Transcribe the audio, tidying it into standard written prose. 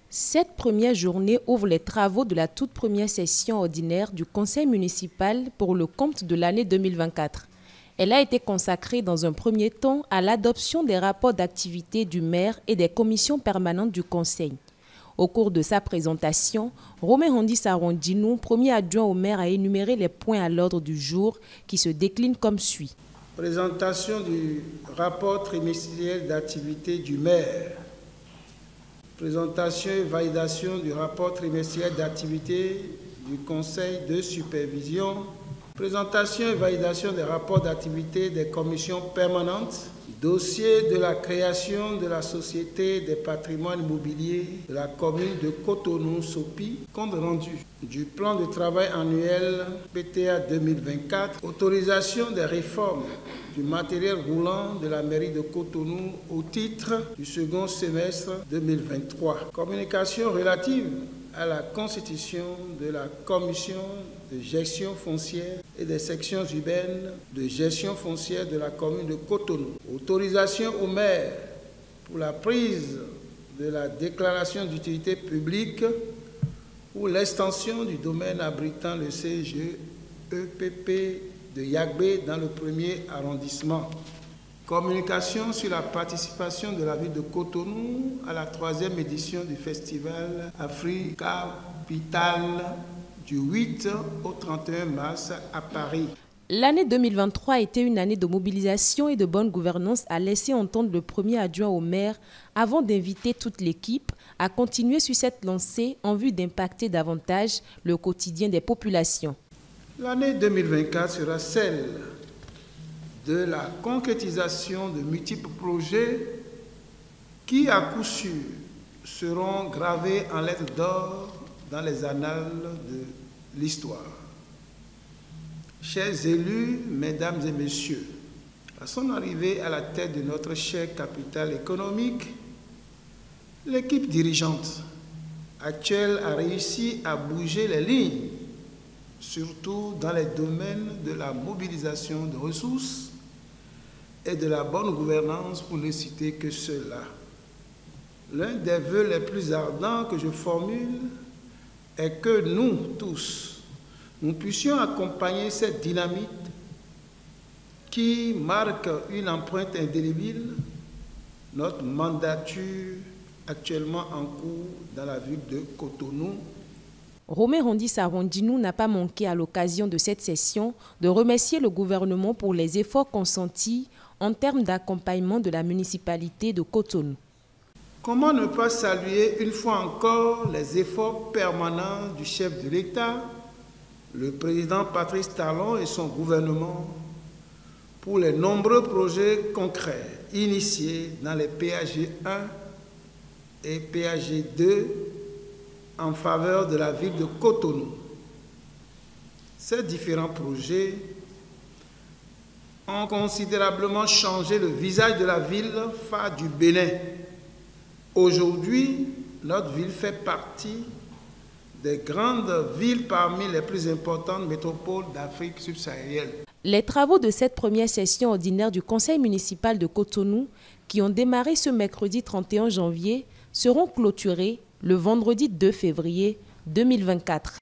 Cette première journée ouvre les travaux de la toute première session ordinaire du Conseil municipal pour le compte de l'année 2024. Elle a été consacrée dans un premier temps à l'adoption des rapports d'activité du maire et des commissions permanentes du Conseil. Au cours de sa présentation, Romain Hondis Arondjinou, premier adjoint au maire, a énuméré les points à l'ordre du jour qui se déclinent comme suit. Présentation du rapport trimestriel d'activité du maire. Présentation et validation du rapport trimestriel d'activité du conseil de supervision. Présentation et validation des rapports d'activité des commissions permanentes. Dossier de la création de la Société des patrimoines immobiliers de la commune de Cotonou-Sopi. Compte rendu du plan de travail annuel PTA 2024. Autorisation des réformes du matériel roulant de la mairie de Cotonou au titre du second semestre 2023. Communication relative à la constitution de la commission de gestion foncière et des sections urbaines de gestion foncière de la commune de Cotonou. Autorisation au maire pour la prise de la déclaration d'utilité publique ou l'extension du domaine abritant le CGEPP de Yagbé dans le premier arrondissement. Communication sur la participation de la ville de Cotonou à la 3e édition du festival Africa Capital du 8 au 31 mars à Paris. L'année 2023 a été une année de mobilisation et de bonne gouvernance, a laissé entendre le premier adjoint au maire avant d'inviter toute l'équipe à continuer sur cette lancée en vue d'impacter davantage le quotidien des populations. L'année 2024 sera celle de la concrétisation de multiples projets qui, à coup sûr, seront gravés en lettres d'or dans les annales de l'histoire. Chers élus, mesdames et messieurs, à son arrivée à la tête de notre chère capitale économique, l'équipe dirigeante actuelle a réussi à bouger les lignes, surtout dans les domaines de la mobilisation de ressources et de la bonne gouvernance, pour ne citer que cela. L'un des vœux les plus ardents que je formule est que nous tous, nous puissions accompagner cette dynamique qui marque une empreinte indélébile, notre mandature actuellement en cours dans la ville de Cotonou. Romain Hondis Arondjinou n'a pas manqué à l'occasion de cette session de remercier le gouvernement pour les efforts consentis en termes d'accompagnement de la municipalité de Cotonou. Comment ne pas saluer une fois encore les efforts permanents du chef de l'État, le président Patrice Talon et son gouvernement pour les nombreux projets concrets initiés dans les PAG 1 et PAG 2 en faveur de la ville de Cotonou. Ces différents projets ont considérablement changé le visage de la ville phare du Bénin. Aujourd'hui, notre ville fait partie des grandes villes parmi les plus importantes métropoles d'Afrique subsaharienne. Les travaux de cette première session ordinaire du Conseil municipal de Cotonou, qui ont démarré ce mercredi 31 janvier, seront clôturés le vendredi 2 février 2024.